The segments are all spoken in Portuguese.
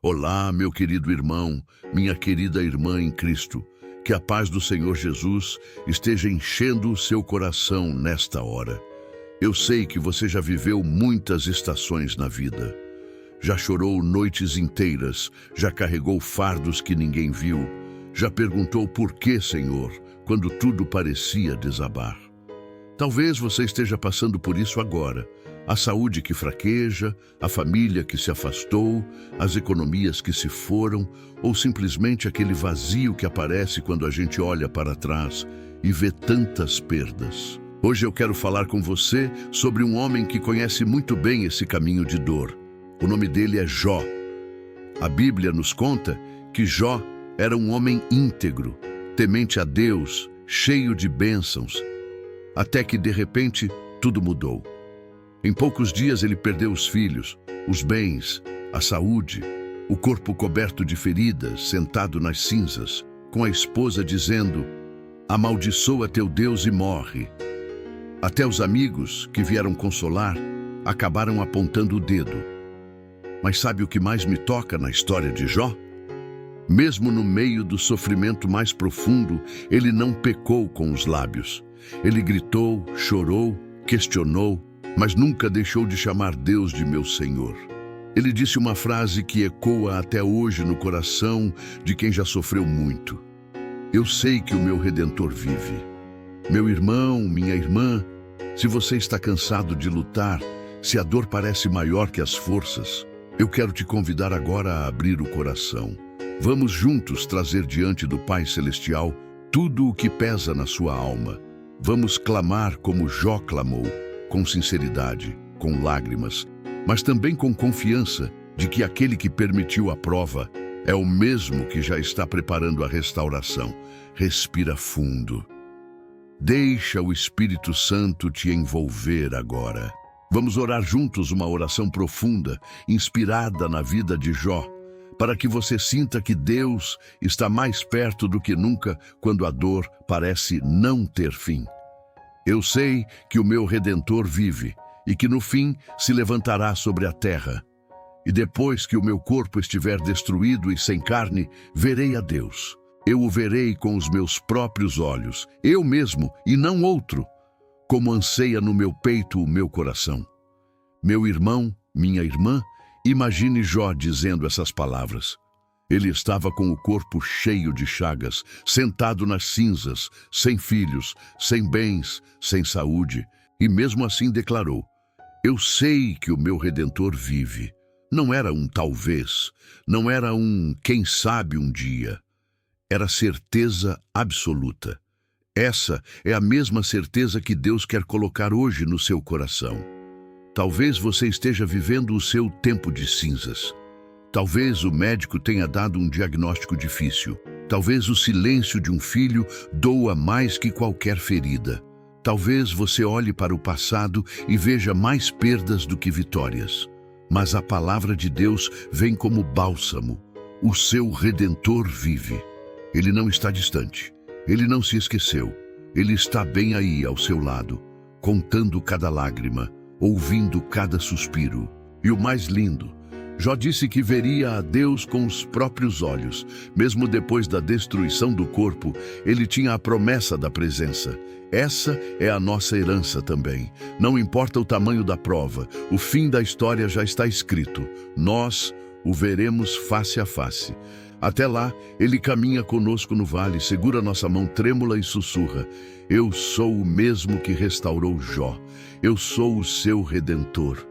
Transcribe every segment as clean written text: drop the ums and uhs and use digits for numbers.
Olá, meu querido irmão, minha querida irmã em Cristo. Que a paz do Senhor Jesus esteja enchendo o seu coração nesta hora. Eu sei que você já viveu muitas estações na vida. Já chorou noites inteiras, já carregou fardos que ninguém viu, já perguntou por que, Senhor, quando tudo parecia desabar. Talvez você esteja passando por isso agora. A saúde que fraqueja, a família que se afastou, as economias que se foram, ou simplesmente aquele vazio que aparece quando a gente olha para trás e vê tantas perdas. Hoje eu quero falar com você sobre um homem que conhece muito bem esse caminho de dor. O nome dele é Jó. A Bíblia nos conta que Jó era um homem íntegro, temente a Deus, cheio de bênçãos, até que de repente tudo mudou. Em poucos dias ele perdeu os filhos, os bens, a saúde, o corpo coberto de feridas, sentado nas cinzas, com a esposa dizendo: "Amaldiçoa teu Deus e morre." Até os amigos que vieram consolar acabaram apontando o dedo. Mas sabe o que mais me toca na história de Jó? Mesmo no meio do sofrimento mais profundo, ele não pecou com os lábios. Ele gritou, chorou, questionou, mas nunca deixou de chamar Deus de meu Senhor. Ele disse uma frase que ecoa até hoje no coração de quem já sofreu muito: "Eu sei que o meu Redentor vive." Meu irmão, minha irmã, se você está cansado de lutar, se a dor parece maior que as forças, eu quero te convidar agora a abrir o coração. Vamos juntos trazer diante do Pai Celestial tudo o que pesa na sua alma. Vamos clamar como Jó clamou, com sinceridade, com lágrimas, mas também com confiança de que aquele que permitiu a prova é o mesmo que já está preparando a restauração. Respira fundo. Deixa o Espírito Santo te envolver agora. Vamos orar juntos uma oração profunda, inspirada na vida de Jó, para que você sinta que Deus está mais perto do que nunca quando a dor parece não ter fim. Eu sei que o meu Redentor vive e que no fim se levantará sobre a terra. E depois que o meu corpo estiver destruído e sem carne, verei a Deus. Eu o verei com os meus próprios olhos, eu mesmo e não outro, como anseia no meu peito o meu coração. Meu irmão, minha irmã, imagine Jó dizendo essas palavras. Ele estava com o corpo cheio de chagas, sentado nas cinzas, sem filhos, sem bens, sem saúde, e mesmo assim declarou: "Eu sei que o meu Redentor vive." Não era um talvez, não era um quem sabe um dia. Era certeza absoluta. Essa é a mesma certeza que Deus quer colocar hoje no seu coração. Talvez você esteja vivendo o seu tempo de cinzas. Talvez o médico tenha dado um diagnóstico difícil. Talvez o silêncio de um filho doa mais que qualquer ferida. Talvez você olhe para o passado e veja mais perdas do que vitórias. Mas a palavra de Deus vem como bálsamo. O seu Redentor vive. Ele não está distante. Ele não se esqueceu. Ele está bem aí ao seu lado, contando cada lágrima, ouvindo cada suspiro. E o mais lindo, Jó disse que veria a Deus com os próprios olhos. Mesmo depois da destruição do corpo, ele tinha a promessa da presença. Essa é a nossa herança também. Não importa o tamanho da prova, o fim da história já está escrito. Nós o veremos face a face. Até lá, ele caminha conosco no vale, segura nossa mão trêmula e sussurra: "Eu sou o mesmo que restaurou Jó. Eu sou o seu Redentor."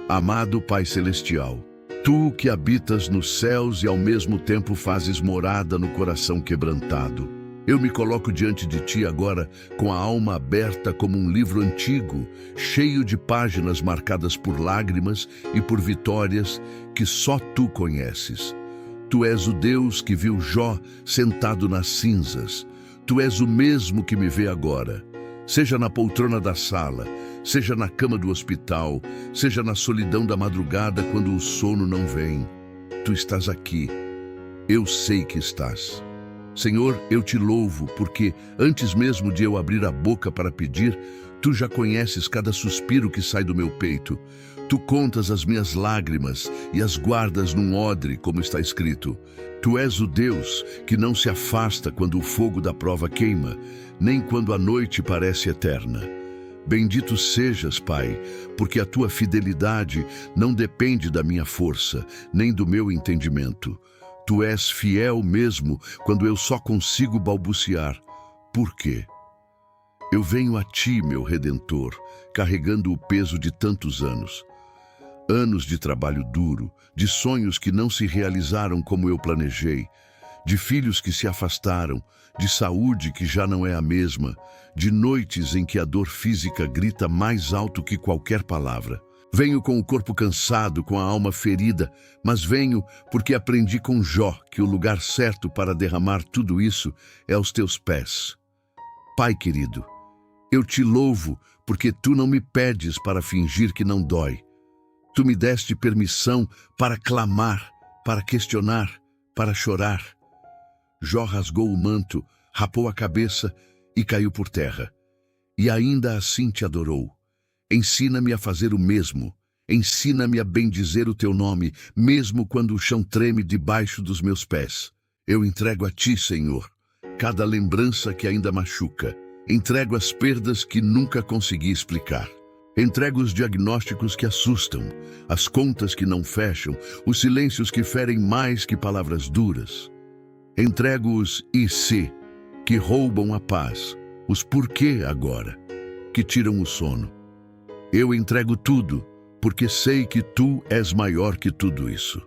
Amado Pai Celestial, Tu que habitas nos céus e ao mesmo tempo fazes morada no coração quebrantado, eu me coloco diante de Ti agora com a alma aberta como um livro antigo, cheio de páginas marcadas por lágrimas e por vitórias que só Tu conheces. Tu és o Deus que viu Jó sentado nas cinzas. Tu és o mesmo que me vê agora. Seja na poltrona da sala, seja na cama do hospital, seja na solidão da madrugada quando o sono não vem. Tu estás aqui. Eu sei que estás. Senhor, eu te louvo porque, antes mesmo de eu abrir a boca para pedir, Tu já conheces cada suspiro que sai do meu peito. Tu contas as minhas lágrimas e as guardas num odre, como está escrito. Tu és o Deus que não se afasta quando o fogo da prova queima, nem quando a noite parece eterna. Bendito sejas, Pai, porque a tua fidelidade não depende da minha força, nem do meu entendimento. Tu és fiel mesmo quando eu só consigo balbuciar. Por quê? Eu venho a ti, meu Redentor, carregando o peso de tantos anos. Anos de trabalho duro, de sonhos que não se realizaram como eu planejei, de filhos que se afastaram, de saúde que já não é a mesma, de noites em que a dor física grita mais alto que qualquer palavra. Venho com o corpo cansado, com a alma ferida, mas venho porque aprendi com Jó que o lugar certo para derramar tudo isso é aos teus pés. Pai querido, eu te louvo porque tu não me pedes para fingir que não dói. Tu me deste permissão para clamar, para questionar, para chorar. Jó rasgou o manto, rapou a cabeça e caiu por terra. E ainda assim te adorou. Ensina-me a fazer o mesmo. Ensina-me a bendizer o teu nome, mesmo quando o chão treme debaixo dos meus pés. Eu entrego a ti, Senhor, cada lembrança que ainda machuca. Entrego as perdas que nunca consegui explicar. Entrego os diagnósticos que assustam, as contas que não fecham, os silêncios que ferem mais que palavras duras. Entrego os e se, que roubam a paz, os porquê agora, que tiram o sono. Eu entrego tudo, porque sei que tu és maior que tudo isso.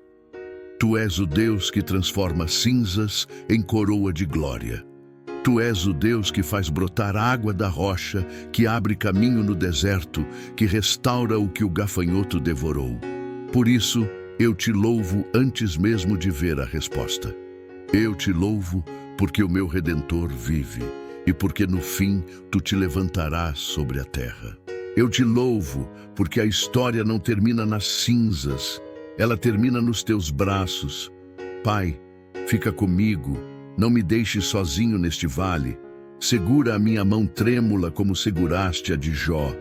Tu és o Deus que transforma cinzas em coroa de glória. Tu és o Deus que faz brotar água da rocha, que abre caminho no deserto, que restaura o que o gafanhoto devorou. Por isso, eu te louvo antes mesmo de ver a resposta. Eu te louvo porque o meu Redentor vive e porque no fim tu te levantarás sobre a terra. Eu te louvo porque a história não termina nas cinzas, ela termina nos teus braços. Pai, fica comigo. Não me deixes sozinho neste vale. Segura a minha mão trêmula como seguraste a de Jó.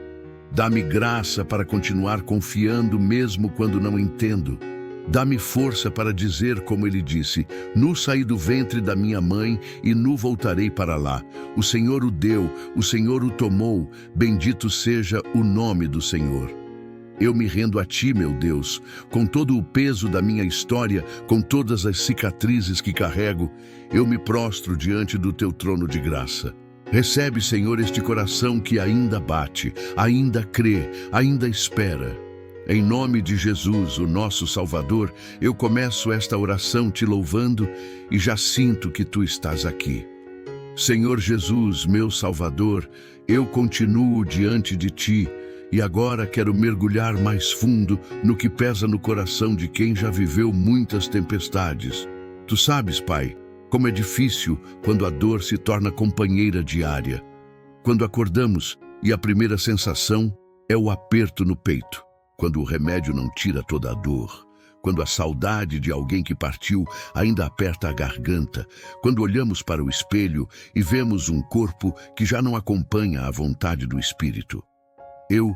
Dá-me graça para continuar confiando mesmo quando não entendo. Dá-me força para dizer como ele disse: nu saí do ventre da minha mãe e nu voltarei para lá. O Senhor o deu, o Senhor o tomou. Bendito seja o nome do Senhor. Eu me rendo a ti, meu Deus, com todo o peso da minha história, com todas as cicatrizes que carrego, eu me prostro diante do teu trono de graça. Recebe, Senhor, este coração que ainda bate, ainda crê, ainda espera. Em nome de Jesus, o nosso Salvador, eu começo esta oração te louvando e já sinto que tu estás aqui. Senhor Jesus, meu Salvador, eu continuo diante de ti, e agora quero mergulhar mais fundo no que pesa no coração de quem já viveu muitas tempestades. Tu sabes, Pai, como é difícil quando a dor se torna companheira diária. Quando acordamos e a primeira sensação é o aperto no peito. Quando o remédio não tira toda a dor. Quando a saudade de alguém que partiu ainda aperta a garganta. Quando olhamos para o espelho e vemos um corpo que já não acompanha a vontade do Espírito. Eu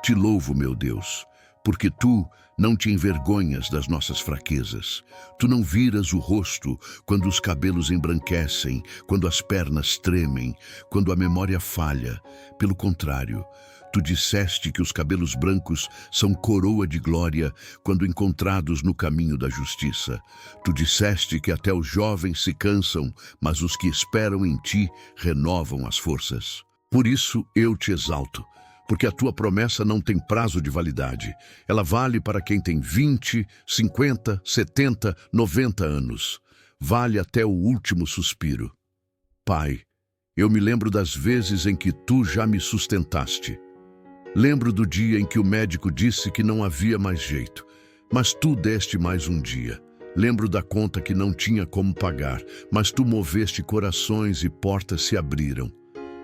te louvo, meu Deus, porque tu não te envergonhas das nossas fraquezas. Tu não viras o rosto quando os cabelos embranquecem, quando as pernas tremem, quando a memória falha. Pelo contrário, tu disseste que os cabelos brancos são coroa de glória quando encontrados no caminho da justiça. Tu disseste que até os jovens se cansam, mas os que esperam em ti renovam as forças. Por isso eu te exalto, porque a tua promessa não tem prazo de validade. Ela vale para quem tem 20, 50, 70, 90 anos. Vale até o último suspiro. Pai, eu me lembro das vezes em que tu já me sustentaste. Lembro do dia em que o médico disse que não havia mais jeito, mas tu deste mais um dia. Lembro da conta que não tinha como pagar, mas tu moveste corações e portas se abriram.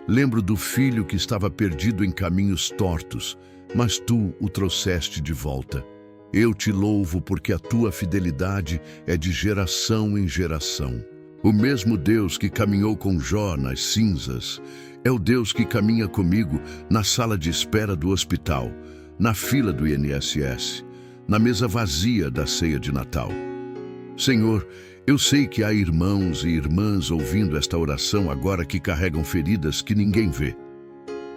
Lembro do filho que estava perdido em caminhos tortos, mas tu o trouxeste de volta. Eu te louvo porque a tua fidelidade é de geração em geração. O mesmo Deus que caminhou com Jó nas cinzas é o Deus que caminha comigo na sala de espera do hospital, na fila do INSS, na mesa vazia da ceia de Natal. Senhor, eu sei que há irmãos e irmãs ouvindo esta oração agora que carregam feridas que ninguém vê.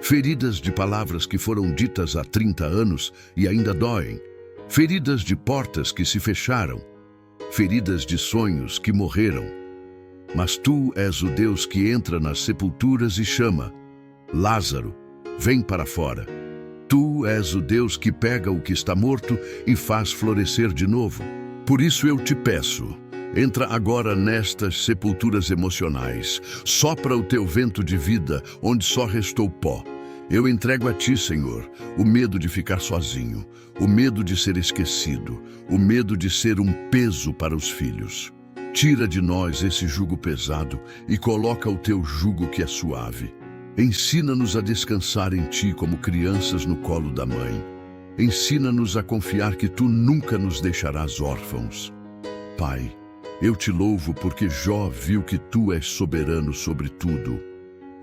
Feridas de palavras que foram ditas há 30 anos e ainda doem. Feridas de portas que se fecharam. Feridas de sonhos que morreram. Mas tu és o Deus que entra nas sepulturas e chama: Lázaro, vem para fora. Tu és o Deus que pega o que está morto e faz florescer de novo. Por isso eu te peço, entra agora nestas sepulturas emocionais, sopra o teu vento de vida onde só restou pó. Eu entrego a ti, Senhor, o medo de ficar sozinho, o medo de ser esquecido, o medo de ser um peso para os filhos. Tira de nós esse jugo pesado e coloca o teu jugo que é suave. Ensina-nos a descansar em ti como crianças no colo da mãe. Ensina-nos a confiar que tu nunca nos deixarás órfãos. Pai, eu te louvo porque Jó viu que tu és soberano sobre tudo.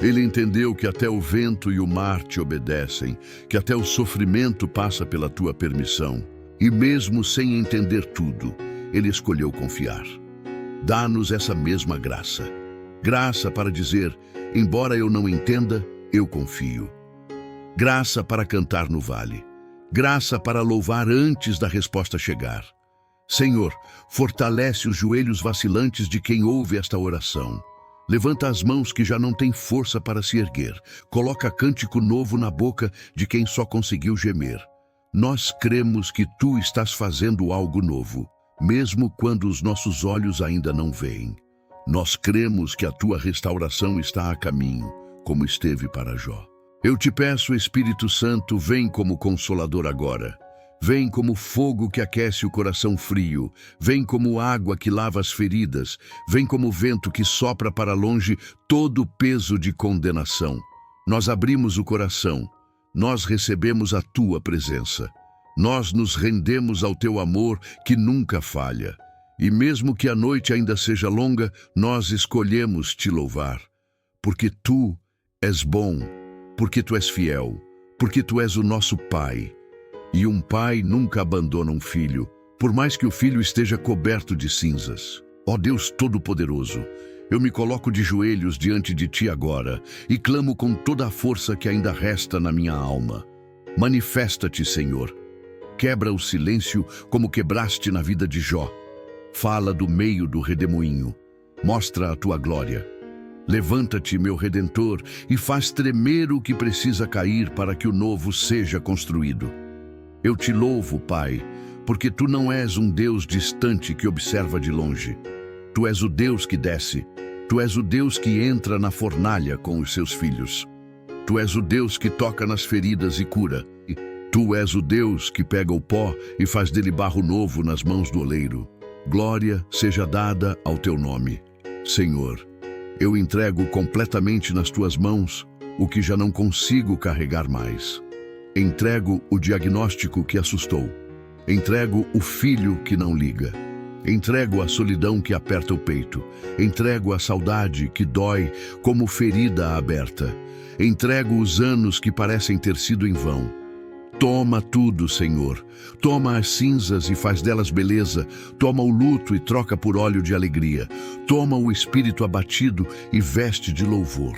Ele entendeu que até o vento e o mar te obedecem, que até o sofrimento passa pela tua permissão. E mesmo sem entender tudo, ele escolheu confiar. Dá-nos essa mesma graça. Graça para dizer, embora eu não entenda, eu confio. Graça para cantar no vale. Graça para louvar antes da resposta chegar. Senhor, fortalece os joelhos vacilantes de quem ouve esta oração. Levanta as mãos que já não têm força para se erguer. Coloca cântico novo na boca de quem só conseguiu gemer. Nós cremos que tu estás fazendo algo novo, mesmo quando os nossos olhos ainda não veem. Nós cremos que a tua restauração está a caminho, como esteve para Jó. Eu te peço, Espírito Santo, vem como consolador agora. Vem como fogo que aquece o coração frio. Vem como água que lava as feridas. Vem como vento que sopra para longe todo o peso de condenação. Nós abrimos o coração. Nós recebemos a tua presença. Nós nos rendemos ao teu amor que nunca falha. E mesmo que a noite ainda seja longa, nós escolhemos te louvar. Porque tu és bom, porque tu és fiel, porque tu és o nosso Pai. E um pai nunca abandona um filho, por mais que o filho esteja coberto de cinzas. Ó Deus Todo-Poderoso, eu me coloco de joelhos diante de ti agora e clamo com toda a força que ainda resta na minha alma. Manifesta-te, Senhor. Quebra o silêncio como quebraste na vida de Jó. Fala do meio do redemoinho. Mostra a tua glória. Levanta-te, meu Redentor, e faz tremer o que precisa cair para que o novo seja construído. Eu te louvo, Pai, porque tu não és um Deus distante que observa de longe. Tu és o Deus que desce. Tu és o Deus que entra na fornalha com os seus filhos. Tu és o Deus que toca nas feridas e cura. Tu és o Deus que pega o pó e faz dele barro novo nas mãos do oleiro. Glória seja dada ao teu nome. Senhor, eu entrego completamente nas tuas mãos o que já não consigo carregar mais. Entrego o diagnóstico que assustou. Entrego o filho que não liga. Entrego a solidão que aperta o peito. Entrego a saudade que dói como ferida aberta. Entrego os anos que parecem ter sido em vão. Toma tudo, Senhor. Toma as cinzas e faz delas beleza. Toma o luto e troca por óleo de alegria. Toma o espírito abatido e veste de louvor.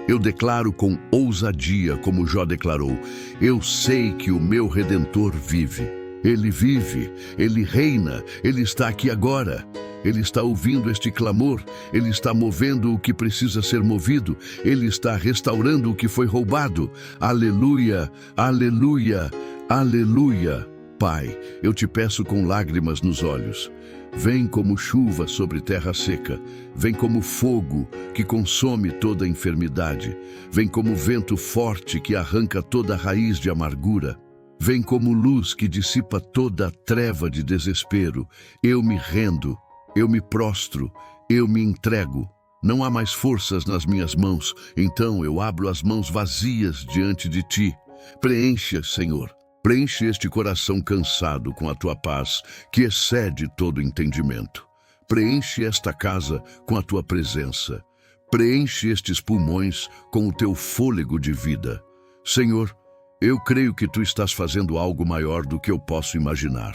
Eu declaro com ousadia, como Jó declarou, eu sei que o meu Redentor vive. Ele vive, ele reina, ele está aqui agora. Ele está ouvindo este clamor, ele está movendo o que precisa ser movido, ele está restaurando o que foi roubado. Aleluia, aleluia, aleluia. Pai, eu te peço com lágrimas nos olhos. Vem como chuva sobre terra seca, vem como fogo que consome toda a enfermidade, vem como vento forte que arranca toda a raiz de amargura, vem como luz que dissipa toda a treva de desespero. Eu me rendo, eu me prostro, eu me entrego. Não há mais forças nas minhas mãos, então eu abro as mãos vazias diante de ti. Preencha, Senhor. Preenche este coração cansado com a tua paz, que excede todo entendimento. preenche esta casa com a tua presença. Preenche estes pulmões com o teu fôlego de vida. Senhor, eu creio que tu estás fazendo algo maior do que eu posso imaginar.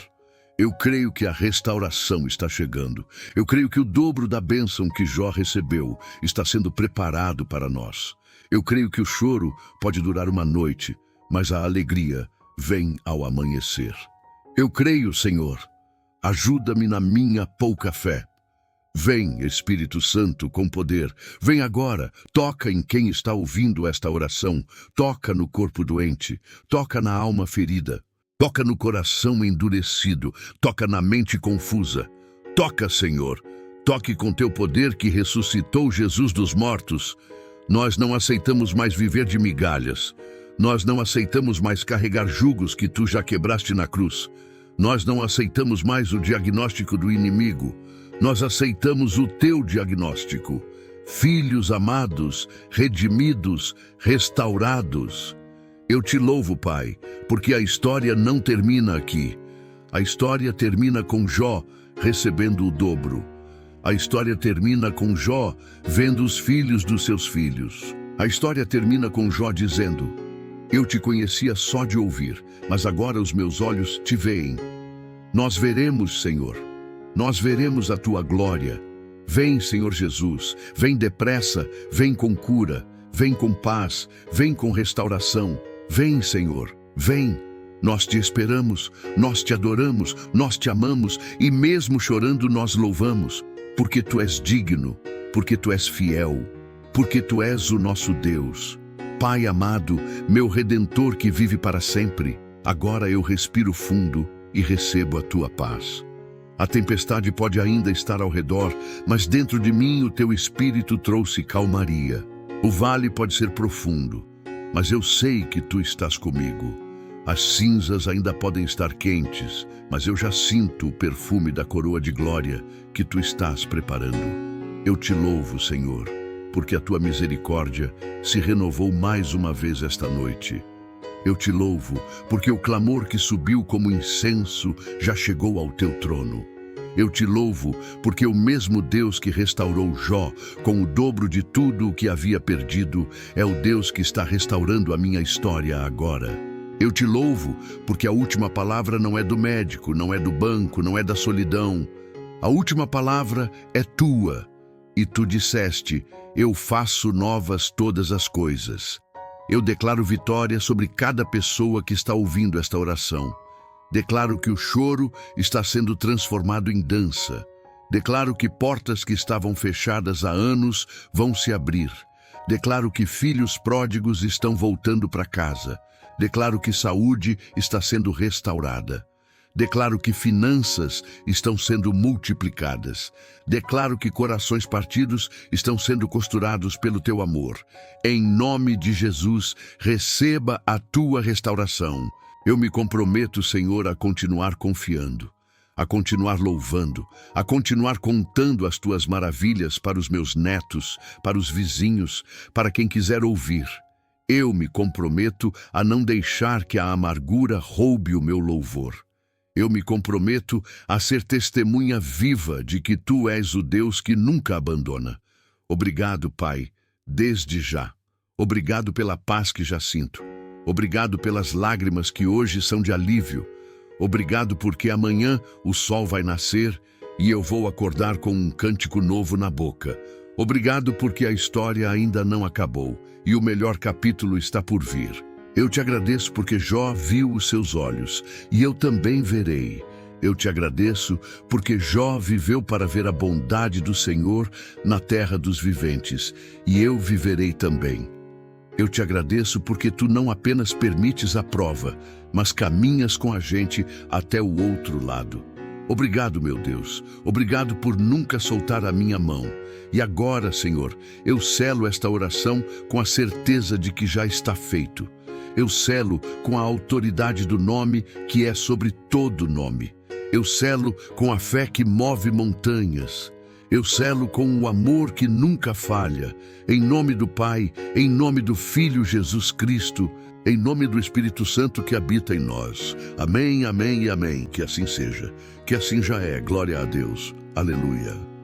Eu creio que a restauração está chegando. Eu creio que o dobro da bênção que Jó recebeu está sendo preparado para nós. Eu creio que o choro pode durar uma noite, mas a alegria vem ao amanhecer. Eu creio, Senhor. Ajuda-me na minha pouca fé. Vem, Espírito Santo, com poder. Vem agora, toca em quem está ouvindo esta oração. Toca no corpo doente, toca na alma ferida. Toca no coração endurecido, toca na mente confusa. Toca, Senhor, toque com teu poder que ressuscitou Jesus dos mortos. Nós não aceitamos mais viver de migalhas. Nós não aceitamos mais carregar jugos que tu já quebraste na cruz. Nós não aceitamos mais o diagnóstico do inimigo. Nós aceitamos o teu diagnóstico. Filhos amados, redimidos, restaurados. Eu te louvo, Pai, porque a história não termina aqui. A história termina com Jó recebendo o dobro. A história termina com Jó vendo os filhos dos seus filhos. A história termina com Jó dizendo: eu te conhecia só de ouvir, mas agora os meus olhos te veem. Nós veremos, Senhor. Nós veremos a tua glória. Vem, Senhor Jesus, vem depressa, vem com cura, vem com paz, vem com restauração. Vem, Senhor, vem. Nós te esperamos, nós te adoramos, nós te amamos e mesmo chorando nós louvamos, porque tu és digno, porque tu és fiel, porque tu és o nosso Deus. Pai amado, meu Redentor que vive para sempre, agora eu respiro fundo e recebo a tua paz. A tempestade pode ainda estar ao redor, mas dentro de mim o teu Espírito trouxe calmaria. O vale pode ser profundo, mas eu sei que tu estás comigo. As cinzas ainda podem estar quentes, mas eu já sinto o perfume da coroa de glória que tu estás preparando. Eu te louvo, Senhor, porque a tua misericórdia se renovou mais uma vez esta noite. Eu te louvo, porque o clamor que subiu como incenso já chegou ao teu trono. Eu te louvo, porque o mesmo Deus que restaurou Jó com o dobro de tudo o que havia perdido é o Deus que está restaurando a minha história agora. Eu te louvo, porque a última palavra não é do médico, não é do banco, não é da solidão. A última palavra é tua. E tu disseste: eu faço novas todas as coisas. Eu declaro vitória sobre cada pessoa que está ouvindo esta oração. Declaro que o choro está sendo transformado em dança. Declaro que portas que estavam fechadas há anos vão se abrir. Declaro que filhos pródigos estão voltando para casa. Declaro que saúde está sendo restaurada. Declaro que finanças estão sendo multiplicadas. Declaro que corações partidos estão sendo costurados pelo teu amor. Em nome de Jesus, receba a tua restauração. Eu me comprometo, Senhor, a continuar confiando, a continuar louvando, a continuar contando as tuas maravilhas para os meus netos, para os vizinhos, para quem quiser ouvir. Eu me comprometo a não deixar que a amargura roube o meu louvor. Eu me comprometo a ser testemunha viva de que tu és o Deus que nunca abandona. Obrigado, Pai, desde já. Obrigado pela paz que já sinto. Obrigado pelas lágrimas que hoje são de alívio. Obrigado porque amanhã o sol vai nascer e eu vou acordar com um cântico novo na boca. Obrigado porque a história ainda não acabou e o melhor capítulo está por vir. Eu te agradeço porque Jó viu os seus olhos e eu também verei. Eu te agradeço porque Jó viveu para ver a bondade do Senhor na terra dos viventes e eu viverei também. Eu te agradeço porque tu não apenas permites a prova, mas caminhas com a gente até o outro lado. Obrigado, meu Deus. Obrigado por nunca soltar a minha mão. E agora, Senhor, eu selo esta oração com a certeza de que já está feito. Eu selo com a autoridade do nome que é sobre todo nome. Eu selo com a fé que move montanhas. Eu selo com o amor que nunca falha, em nome do Pai, em nome do Filho Jesus Cristo, em nome do Espírito Santo que habita em nós. Amém, amém e amém. Que assim seja. Que assim já é. Glória a Deus. Aleluia.